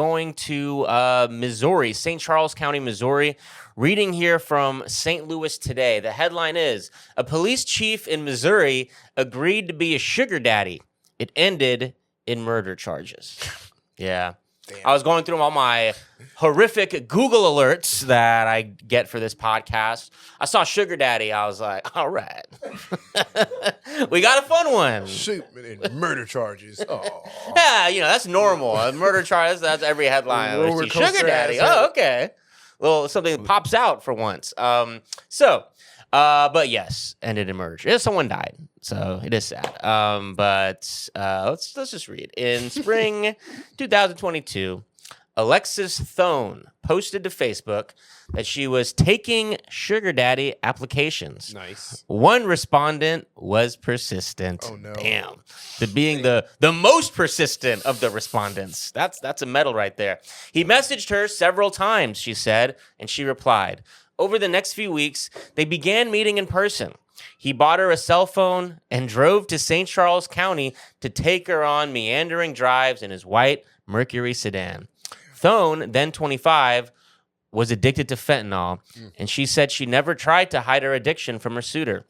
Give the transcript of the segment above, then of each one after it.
going to Missouri, St. Charles County, Missouri. Reading here from St. Louis Today. The headline is, a police chief in Missouri agreed to be a sugar daddy. It ended in murder charges. Yeah. Damn. I was going through all my horrific Google alerts that I get for this podcast. I saw sugar daddy. I was like, all right. We got a fun one. Shoot, and murder charges. Oh, Yeah, that's normal. Murder charges, that's every headline. Roller Sugar coaster daddy. ass. Oh, okay. Well, something that pops out for once. But yes, ended in murder. Yeah, someone died, so it is sad. But let's just read. In spring 2022, Alexis Thone posted to Facebook that she was taking sugar daddy applications. nice. One respondent was persistent. Oh, no. Damn. Being the most persistent of the respondents. That's a medal right there. He messaged her several times, she said, and she replied. Over the next few weeks, they began meeting in person. He bought her a cell phone and drove to St. Charles County to take her on meandering drives in his white Mercury sedan. Thone, then 25, was addicted to fentanyl, and she said she never tried to hide her addiction from her suitor.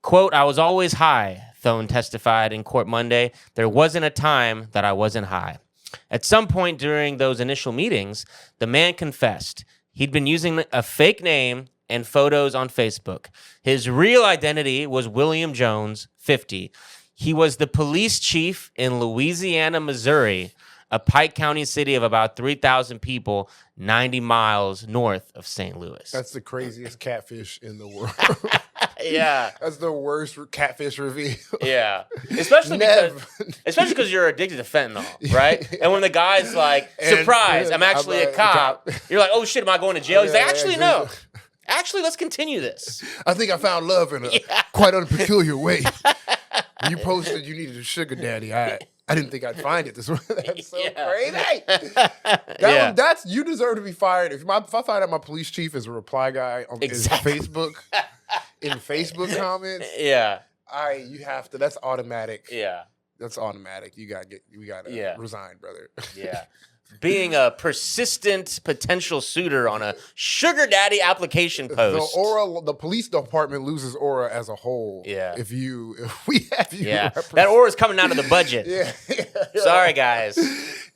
Quote, I was always high, Thone testified in court Monday. There wasn't a time that I wasn't high. At some point during those initial meetings, the man confessed he'd been using a fake name and photos on Facebook. His real identity was William Jones, 50. He was the police chief in Louisiana, Missouri, a Pike County city of about 3,000 people, 90 miles north of St. Louis. That's the craziest catfish in the world. Yeah. That's the worst catfish reveal. Yeah. Especially because you're addicted to fentanyl, right? And when the guy's like, surprise, I'm actually a cop, you're like, oh shit, am I going to jail? He's like, actually, no. Actually, let's continue this. I think I found love in a quite unpeculiar way. You posted you needed a sugar daddy. I didn't think I'd find it this way. That's so crazy. That's you deserve to be fired. If I find out my police chief is a reply guy on Facebook, in Facebook comments, you have to. That's automatic. Yeah, that's automatic. We gotta resign, brother. Yeah. Being a persistent potential suitor on a sugar daddy application post. The police department loses aura as a whole. Yeah. If we have you. Yeah. That aura is coming out of the budget. Yeah. Sorry, guys.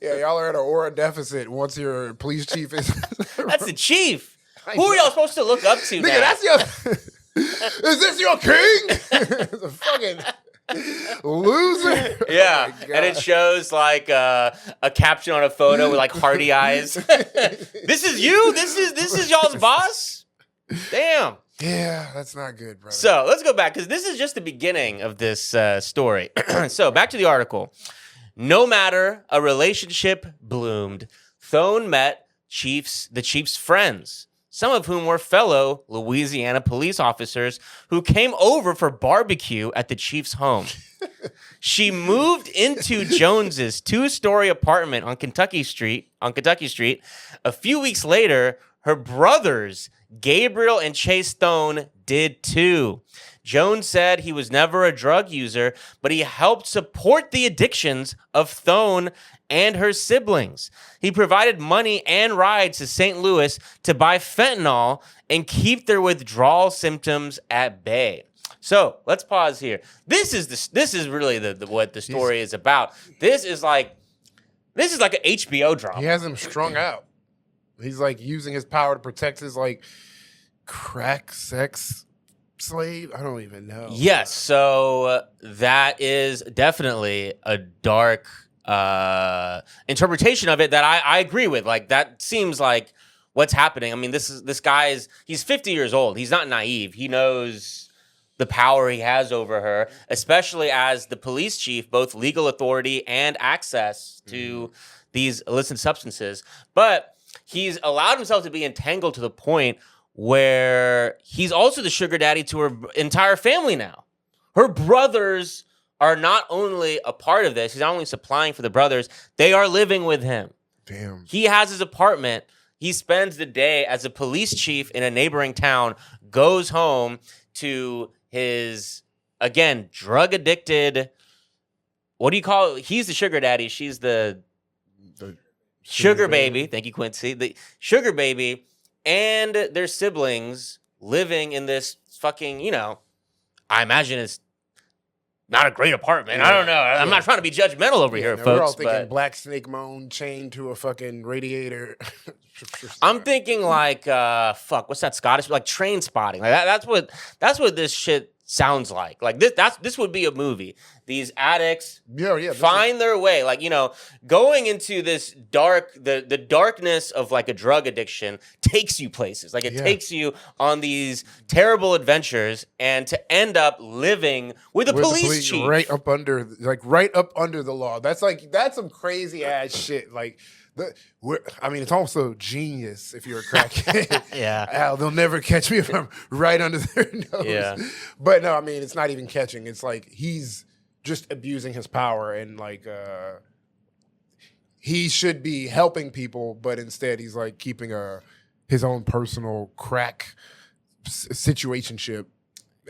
Yeah, y'all are at an aura deficit once your police chief is. That's the chief. Who are y'all supposed to look up to, nigga, now? That's your. Is this your king? The fucking. Loser. Yeah. And it shows like a caption on a photo with like hearty eyes. This is you? This is y'all's boss? Damn. Yeah, that's not good, brother. So let's go back because this is just the beginning of this story. So back to the article. No matter, a relationship bloomed. Thone met the chief's friends, some of whom were fellow Louisiana police officers who came over for barbecue at the chief's home. She moved into Jones's 2-story apartment on Kentucky Street. A few weeks later, her brothers, Gabriel and Chase Thone, did too. Jones said he was never a drug user, but he helped support the addictions of Thone and her siblings. He provided money and rides to St. Louis to buy fentanyl and keep their withdrawal symptoms at bay. So let's pause here. This is really what the story is about. This is like an HBO drama. He has him strung out. He's like using his power to protect his like crack sex slave. I don't even know. Yes, so that is definitely a dark interpretation of it that I agree with. Like that seems like what's happening. I mean, this guy he's 50 years old. He's not naive. He knows the power he has over her, especially as the police chief, both legal authority and access to these illicit substances. But he's allowed himself to be entangled to the point where he's also the sugar daddy to her entire family now. Her brothers are not only a part of this, he's not only supplying for the brothers, they are living with him. Damn. He has his apartment. He spends the day as a police chief in a neighboring town, goes home to his, again, drug-addicted, what do you call it? He's the sugar daddy. She's the Sugar Baby, thank you, Quincy. The Sugar Baby and their siblings living in this fucking, I imagine it's not a great apartment. Yeah. I don't know. I'm not trying to be judgmental over here, folks. We're all thinking but Black Snake Moan chained to a fucking radiator. I'm thinking like, what's that Scottish? Like Train Spotting. Like that's what this shit sounds like. Like this would be a movie. These addicts find their way. Like, going into this the darkness of like a drug addiction takes you places. Like it takes you on these terrible adventures and to end up living with a police chief. Right up under the law. That's some crazy ass shit. Like it's also genius if you're a crackhead. Yeah. They'll never catch me if I'm right under their nose. Yeah. But no, it's not even catching. It's like he's just abusing his power and like he should be helping people, but instead he's like keeping his own personal crack situationship.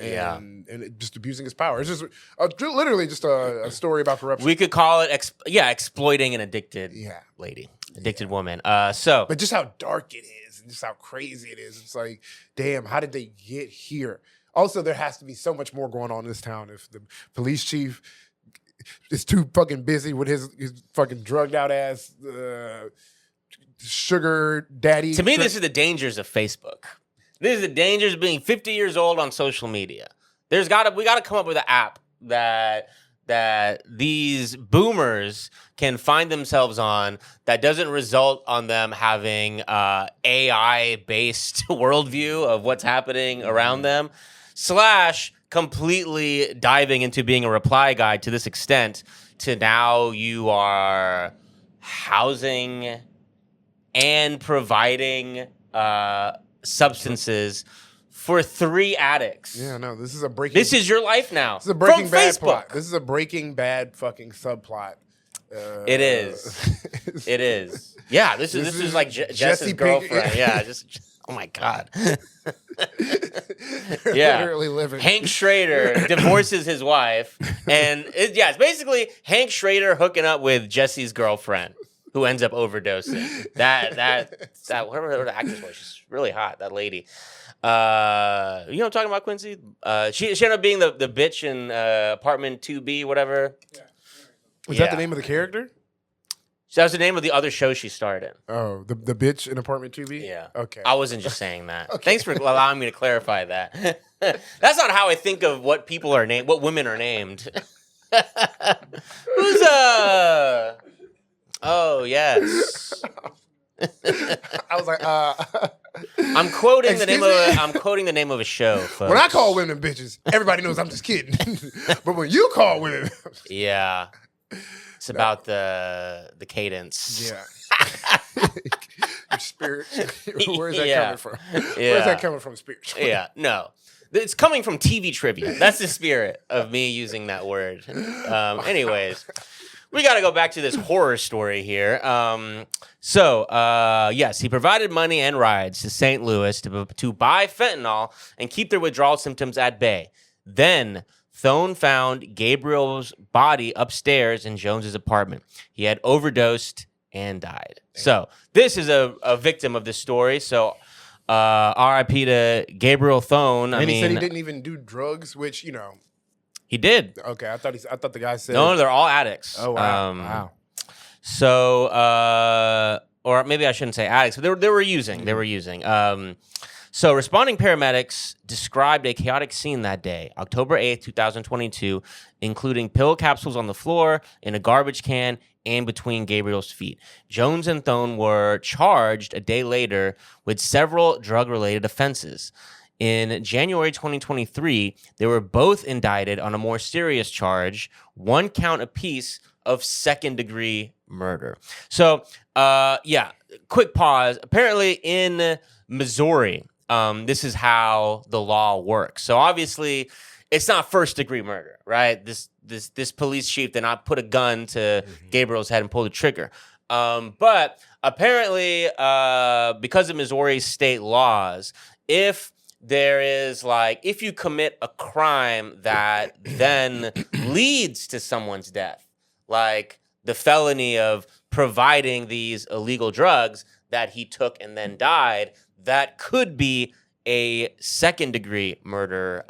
And just abusing his power. It's just literally just a story about corruption. We could call it exploiting an addicted woman. But just how dark it is and just how crazy it is. It's like, damn, how did they get here? Also, there has to be so much more going on in this town if the police chief is too fucking busy with his fucking drugged out ass sugar daddy. To me, this is the dangers of Facebook. This is the dangers of being 50 years old on social media. We got to come up with an app that these boomers can find themselves on that doesn't result on them having AI-based worldview of what's happening around them, / completely diving into being a reply guide to this extent to now you are housing and providing substances for 3 addicts. Yeah, no, this is a breaking. This is your life now. This is a Breaking from Bad Facebook. plot. This is a Breaking Bad fucking subplot. It is. It is. Yeah, this is like Jess's girlfriend. Yeah, just oh my god. Yeah, literally living. Hank Schrader divorces his wife, and it's basically Hank Schrader hooking up with Jesse's girlfriend, who ends up overdosing. That whatever the actress was, she's really hot. That lady. You know what I'm talking about, Quincy? She ended up being the bitch in apartment 2B, whatever. Yeah. Was that the name of the character? So that was the name of the other show she starred in. Oh, the bitch in apartment 2B? Yeah. Okay. I wasn't just saying that. Okay. Thanks for allowing me to clarify that. That's not how I think of what people are named, what women are named. Who's Oh, yes. I was like, I'm quoting the name of a show, folks. When I call women bitches, everybody knows I'm just kidding. But when you call women, yeah, it's about the cadence. Yeah, your spirit. Where's that coming from? Where's that coming from, spiritually? Yeah, no, it's coming from TV trivia. That's the spirit of me using that word. Anyways. We got to go back to this horror story here. Yes, he provided money and rides to St. Louis to buy fentanyl and keep their withdrawal symptoms at bay. Then Thone found Gabriel's body upstairs in Jones's apartment. He had overdosed and died. So this is a victim of this story. So R.I.P. to Gabriel Thone. And he said he didn't even do drugs, which, He did. Okay, I thought the guy said no. They're all addicts. Oh wow! Wow. So, or maybe I shouldn't say addicts, but they were using. They were using. So, responding paramedics described a chaotic scene that day, October 8th, 2022, including pill capsules on the floor, in a garbage can, and between Gabriel's feet. Jones and Thone were charged a day later with several drug-related offenses. In January 2023, they were both indicted on a more serious charge, 1 count apiece of second-degree murder. So, quick pause. Apparently in Missouri, this is how the law works. So obviously, it's not first-degree murder, right? This police chief did not put a gun to Gabriel's head and pull the trigger. But apparently, because of Missouri state laws, if you commit a crime that then leads to someone's death, like the felony of providing these illegal drugs that he took and then died, that could be a second-degree murder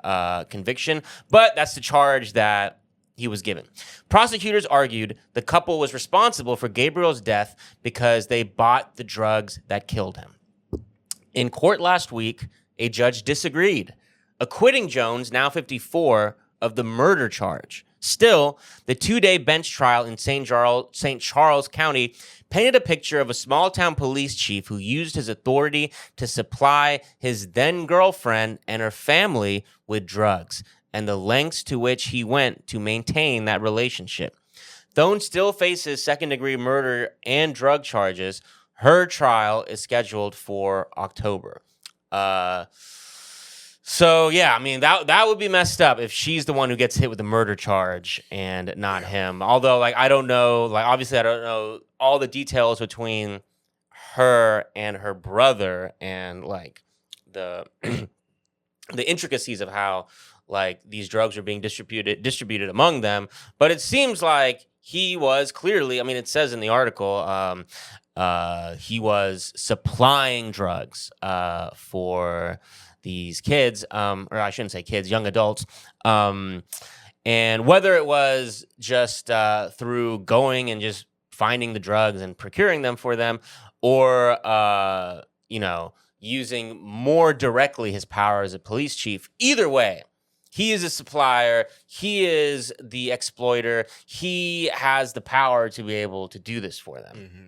conviction. But that's the charge that he was given. Prosecutors argued the couple was responsible for Gabriel's death because they bought the drugs that killed him. In court last week, a judge disagreed, acquitting Jones, now 54, of the murder charge. Still, the 2-day bench trial in St. Charles County painted a picture of a small-town police chief who used his authority to supply his then-girlfriend and her family with drugs, and the lengths to which he went to maintain that relationship. Thone still faces second-degree murder and drug charges. Her trial is scheduled for October. So, yeah, I mean, that would be messed up if she's the one who gets hit with the murder charge and not him. Although, like, I don't know, like, obviously I don't know all the details between her and her brother and, like, the the intricacies of how, like, these drugs are being distributed among them. But it seems like he was clearly, I mean, it says in the article, he was supplying drugs for these kids, or I shouldn't say kids, young adults. And whether it was just through going and just finding the drugs and procuring them for them, or, using more directly his power as a police chief, either way, he is a supplier. He is the exploiter. He has the power to be able to do this for them. Mm-hmm.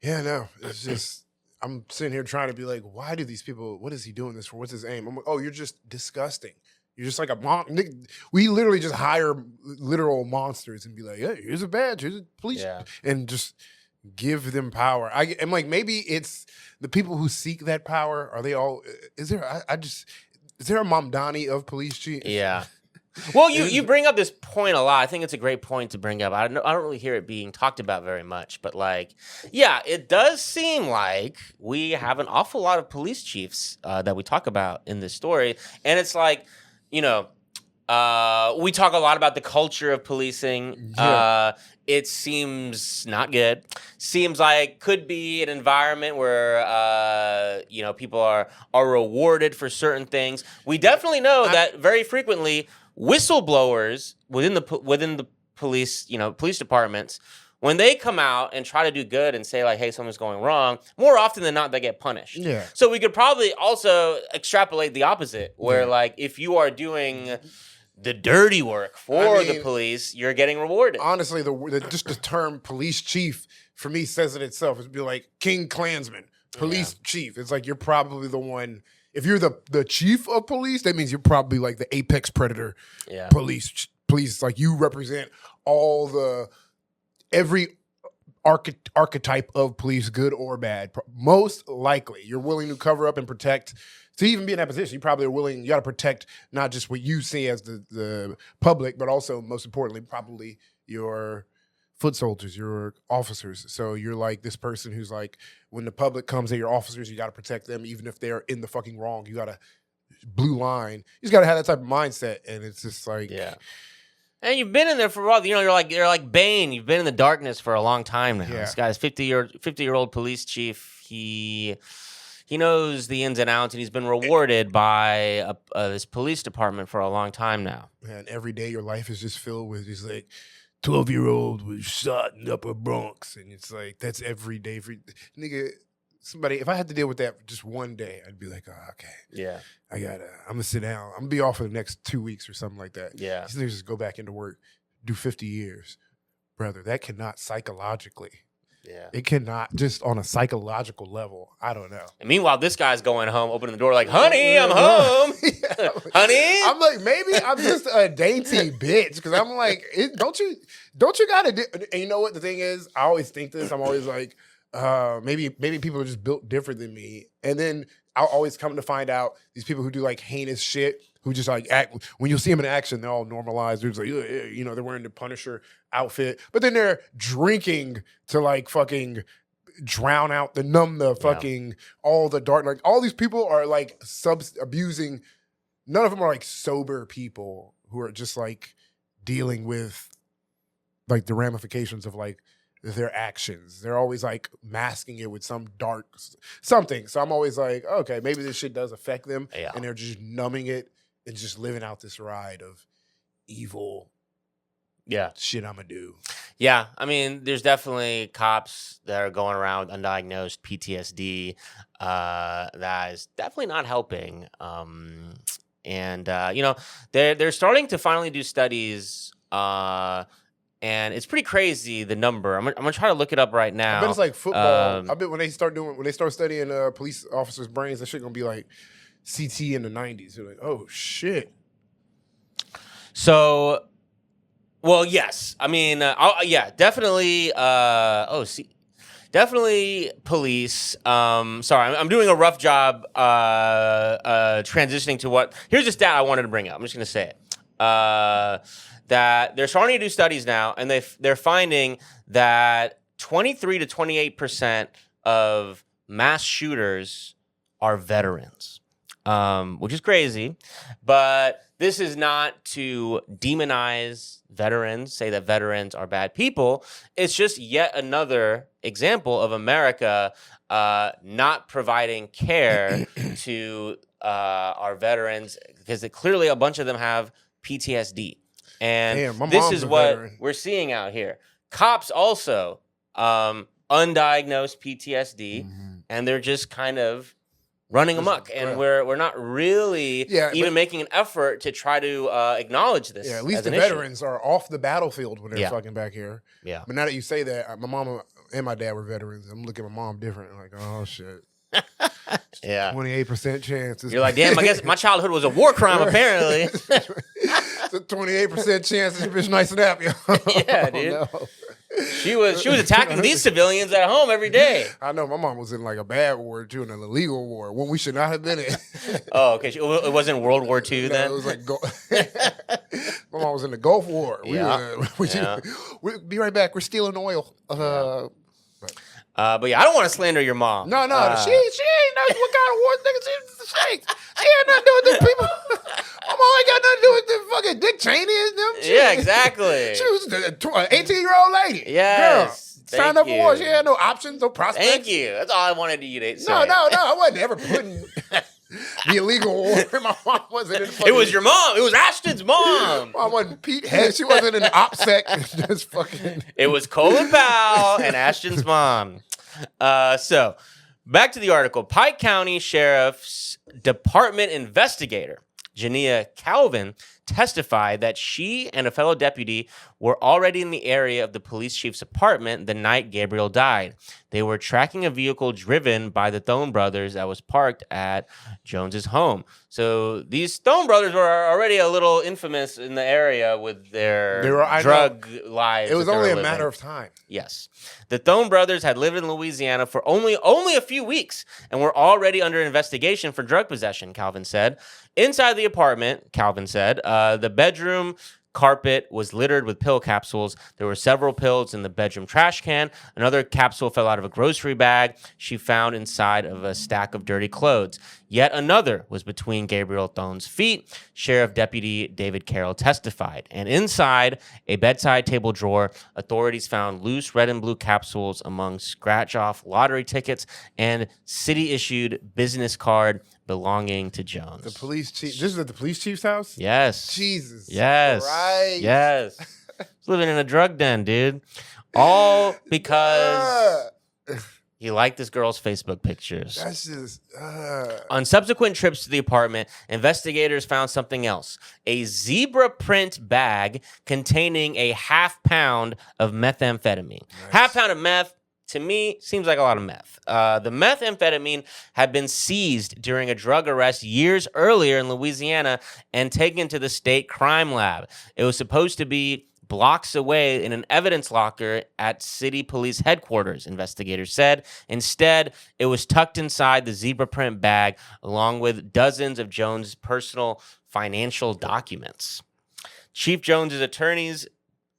Yeah, no, it's just, I'm sitting here trying to be like, why do these people, what is he doing this for? What's his aim? I'm like, oh, you're just disgusting. You're just like a we literally just hire literal monsters and be like, hey, here's a badge, here's a police, and just give them power. I'm like, maybe it's the people who seek that power. Are they all, is there a Mamdani of police chiefs? Yeah. Well, you bring up this point a lot. I think it's a great point to bring up. I don't really hear it being talked about very much, but like, yeah, it does seem like we have an awful lot of police chiefs that we talk about in this story, and it's like, we talk a lot about the culture of policing. Yeah. It seems not good. Seems like could be an environment where people are rewarded for certain things. We definitely know that very frequently whistleblowers within the police, police departments, when they come out and try to do good and say like, hey, something's going wrong, more often than not, they get punished. Yeah. So we could probably also extrapolate the opposite, where like if you are doing the dirty work for the police, you're getting rewarded. Honestly, just the term police chief for me says it itself. It'd be like King Klansman, police chief. It's like you're probably the one. If you're the chief of police, that means you're probably like the apex predator. Yeah. Police, like you represent every archetype of police, good or bad. Most likely, you're willing to cover up and protect. To even be in that position, you probably are willing. You got to protect not just what you see as the public, but also, most importantly, probably your foot soldiers, your officers. So you're like this person who's like, when the public comes at your officers, you got to protect them, even if they're in the fucking wrong. You got to blue line. You just got to have that type of mindset, and it's just like, yeah. And you've been in there for a while. You're like Bane. You've been in the darkness for a long time now. Yeah. This guy's 50-year-old police chief. He knows the ins and outs, and he's been rewarded by this police department for a long time now. Man, every day your life is just filled with just like 12-year-old was shot in Upper Bronx, and it's like that's every day. Nigga, somebody, if I had to deal with that just one day, I'd be like, oh, okay, yeah, I'm gonna sit down. I'm gonna be off for the next 2 weeks or something like that. Yeah, these niggas just go back into work, do 50 years, brother. That cannot psychologically. Yeah, it cannot, just on a psychological level. I don't know. And meanwhile, this guy's going home, opening the door like, honey, I'm home. Yeah, honey. I'm like, maybe I'm just a dainty bitch. Because I'm like, don't you got to, and you know what the thing is? I always think this. I'm always like, maybe people are just built different than me. And then I'll always come to find out these people who do like heinous shit, who just like act, when you see them in action, they're all normalized. They're just like, they're wearing the Punisher outfit, but then they're drinking to like fucking drown out, numb the fucking, all the dark, like all these people are like abusing. None of them are like sober people who are just like dealing with like the ramifications of like their actions. They're always like masking it with some dark something. So I'm always like, okay, maybe this shit does affect them, and they're just numbing it and just living out this ride of evil. Shit I'm gonna do. Yeah, I mean, there's definitely cops that are going around with undiagnosed PTSD. That is definitely not helping. And they're starting to finally do studies. And it's pretty crazy, the number. I'm gonna try to look it up right now. I bet it's like football. I bet when they start studying police officers' brains, that shit gonna be like CT in the 90s. They're like, oh shit. So, well, yes. I mean, definitely. Definitely police. Sorry, I'm doing a rough job transitioning to what. Here's a stat I wanted to bring up. I'm just gonna say it. That they're starting to do studies now, and they're finding that 23 to 28% of mass shooters are veterans, which is crazy. But this is not to demonize veterans, say that veterans are bad people. It's just yet another example of America not providing care to our veterans, because clearly a bunch of them have PTSD. And this is what we're seeing out here. Cops also undiagnosed PTSD, and they're just kind of running amok. And we're not really even making an effort to try to acknowledge this. Yeah, at least the veterans are off the battlefield when they're fucking back here. Yeah. But now that you say that, my mom and my dad were veterans. I'm looking at my mom different. I'm like, oh shit. 28% chance. You're like, damn, I guess my childhood was a war crime, apparently. It's a 28% chance this bitch nice and happy. Yeah, dude. No. She was attacking these civilians at home every day. I know. My mom was in like a bad war too, in an illegal war, one we should not have been in. Oh, okay. It wasn't World War II then? It was like my mom was in the Gulf War. We'll be right back. We're stealing oil. But yeah, I don't want to slander your mom. No, she ain't know what kind of war niggas she ain't nothing to do with them people. My mom ain't got nothing to do with them fucking Dick Cheney and them. Yeah, exactly. She was an 18-year-old lady. Yes. Girl, signed up for war. She had no options, no prospects. Thank you. That's all I wanted you to say. No. I wasn't ever putting the illegal war. My mom wasn't in fucking... It was your mom. It was Ashton's mom. I wasn't Pete Head. She wasn't in the OPSEC. Just fucking... It was Colin Powell and Ashton's mom. So, back to the article. Pike County Sheriff's Department investigator, Jania Calvin, testified that she and a fellow deputy were already in the area of the police chief's apartment the night Gabriel died. They were tracking a vehicle driven by the Thone brothers that was parked at Jones's home. So these Thone brothers were already a little infamous in the area with their drug lives. It was only a matter of time. Yes. The Thone brothers had lived in Louisiana for only a few weeks and were already under investigation for drug possession, Calvin said. Inside the apartment, Calvin said, the bedroom carpet was littered with pill capsules. There were several pills in the bedroom trash can. Another capsule fell out of a grocery bag she found inside of a stack of dirty clothes. Yet another was between Gabriel Thone's feet, Sheriff Deputy David Carroll testified. And inside a bedside table drawer, authorities found loose red and blue capsules among scratch-off lottery tickets and city-issued business card belonging to Jones. The police chief. This is at the police chief's house? Yes. Jesus. Yes. Right. Yes. He's living in a drug den, dude. All because he liked this girl's Facebook pictures. That's just... On subsequent trips to the apartment, investigators found something else. A zebra print bag containing a half pound of methamphetamine. Nice. Half pound of meth, to me, seems like a lot of meth. The methamphetamine had been seized during a drug arrest years earlier in Louisiana and taken to the state crime lab. It was supposed to be blocks away in an evidence locker at city police headquarters, investigators said. Instead, it was tucked inside the zebra print bag along with dozens of Jones' personal financial documents. Chief Jones's attorneys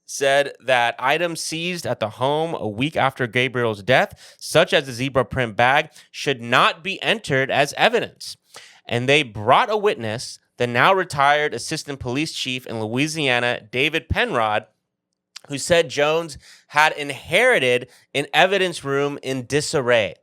said that items seized at the home a week after Gabriel's death, such as the zebra print bag, should not be entered as evidence. And they brought a witness, the now retired assistant police chief in Louisiana, David Penrod, who said Jones had inherited an evidence room in disarray.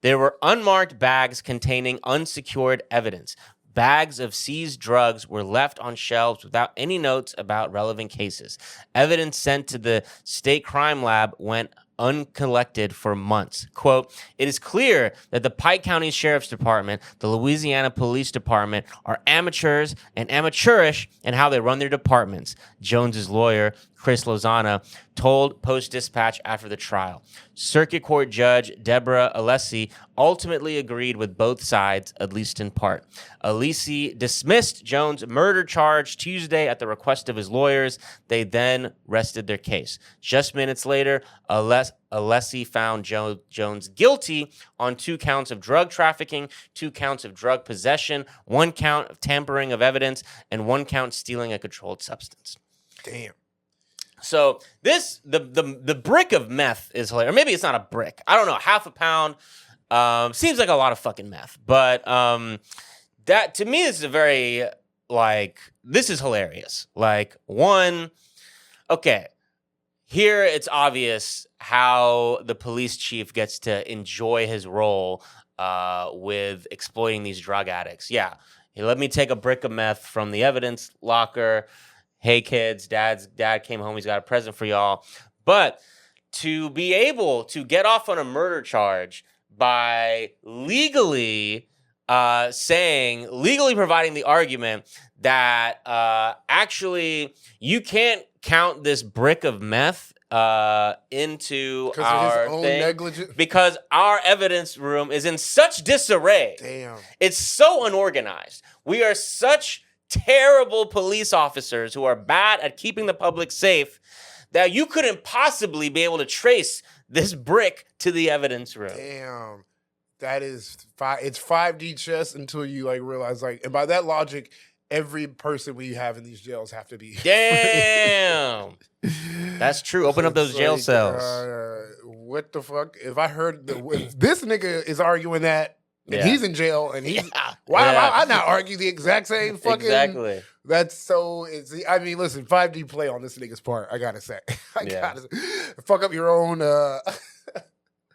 There were unmarked bags containing unsecured evidence. Bags of seized drugs were left on shelves without any notes about relevant cases. Evidence sent to the state crime lab went uncollected for months. Quote, it is clear that the Pike County Sheriff's Department, the Louisiana Police Department are amateurs and amateurish in how they run their departments, Jones's lawyer, Chris Lozana, told Post-Dispatch after the trial. Circuit Court Judge Deborah Alessi ultimately agreed with both sides, at least in part. Alessi dismissed Jones' murder charge Tuesday at the request of his lawyers. They then rested their case. Just minutes later, Alessi found Jones guilty on 2 counts of drug trafficking, 2 counts of drug possession, 1 count of tampering of evidence, and 1 count stealing a controlled substance. Damn. So the brick of meth is hilarious. Or maybe it's not a brick. I don't know. Half a pound seems like a lot of fucking meth. But that to me is a very this is hilarious. Okay, here it's obvious how the police chief gets to enjoy his role with exploiting these drug addicts. Yeah, he let me take a brick of meth from the evidence locker. Hey kids, dad came home, he's got a present for y'all. But to be able to get off on a murder charge by legally providing the argument that actually you can't count this brick of meth into our thing negligence, because our evidence room is in such disarray. Damn. It's so unorganized. We are such terrible police officers who are bad at keeping the public safe that you couldn't possibly be able to trace this brick to the evidence room. Damn. That is it's 5D chess until you realize and by that logic, every person we have in these jails have to be. Damn. That's true. Open up those jail cells. What the fuck? If I heard if this nigga is arguing that, and he's in jail, and he's why I not argue the exact same fucking exactly. That's so. I mean, listen, 5D play on this nigga's part. I gotta say, fuck up your own.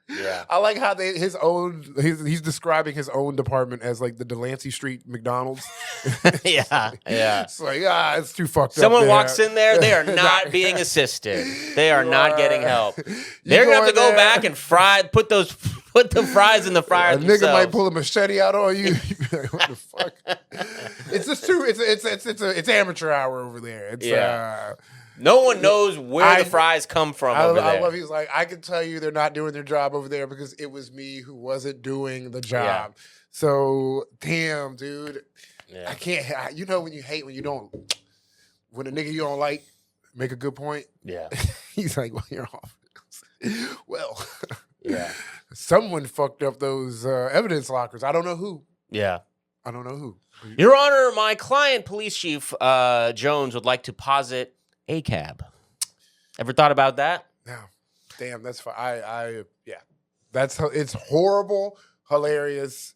Yeah, I like how he's describing his own department as the Delancey Street McDonald's. yeah. It's it's too fucked up. Someone walks in there, they are not being assisted. They are not getting help. They're gonna have to go back and put the fries in the fryer. A nigga might pull a machete out on you. You be like, what the fuck? It's just too. It's amateur hour over there. No one knows where the fries come from over there. I love he's like, I can tell you they're not doing their job over there because it was me who wasn't doing the job. Yeah. So, damn, dude. Yeah. I can't, when you hate when you don't, when a nigga you don't like make a good point. Yeah. He's like, well, you're off. Well, yeah. Someone fucked up those evidence lockers. I don't know who. Yeah. I don't know who. Your Honor, my client, Police Chief Jones, would like to posit a cab. Ever thought about that? No. Damn, that's fine. It's horrible, hilarious.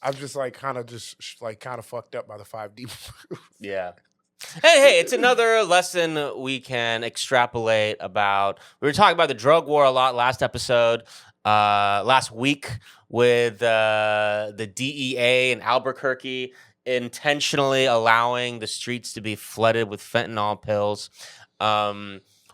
I'm just kind of fucked up by the 5D. Yeah. Hey, it's another lesson we can extrapolate about. We were talking about the drug war a lot last episode, last week with the DEA in Albuquerque intentionally allowing the streets to be flooded with fentanyl pills.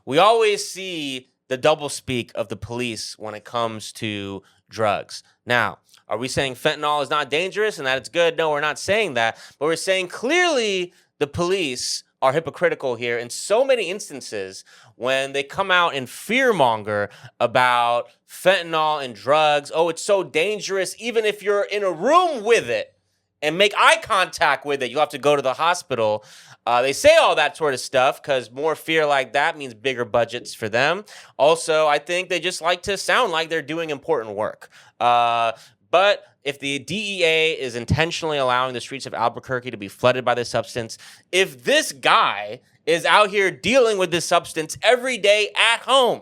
We always see the doublespeak of the police when it comes to drugs. Now, are we saying fentanyl is not dangerous and that it's good? No, we're not saying that. But we're saying clearly the police are hypocritical here in so many instances when they come out and fearmonger about fentanyl and drugs. Oh, it's so dangerous. Even if you're in a room with it and make eye contact with it, you have to go to the hospital. They say all that sort of stuff because more fear like that means bigger budgets for them. Also, I think they just like to sound like they're doing important work. But if the DEA is intentionally allowing the streets of Albuquerque to be flooded by this substance, if this guy is out here dealing with this substance every day at home,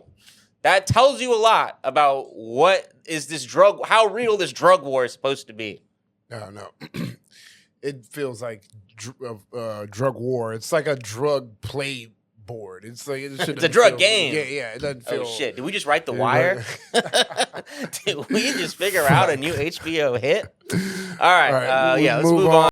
that tells you a lot about what is this drug, how real this drug war is supposed to be. No. It feels like drug war. It's like a drug playbook bored. It's like it's a drug game. Yeah. It doesn't feel. Oh shit! Did we just write The Wire? Did we just figure out a new HBO hit? All right. Let's Let's move on.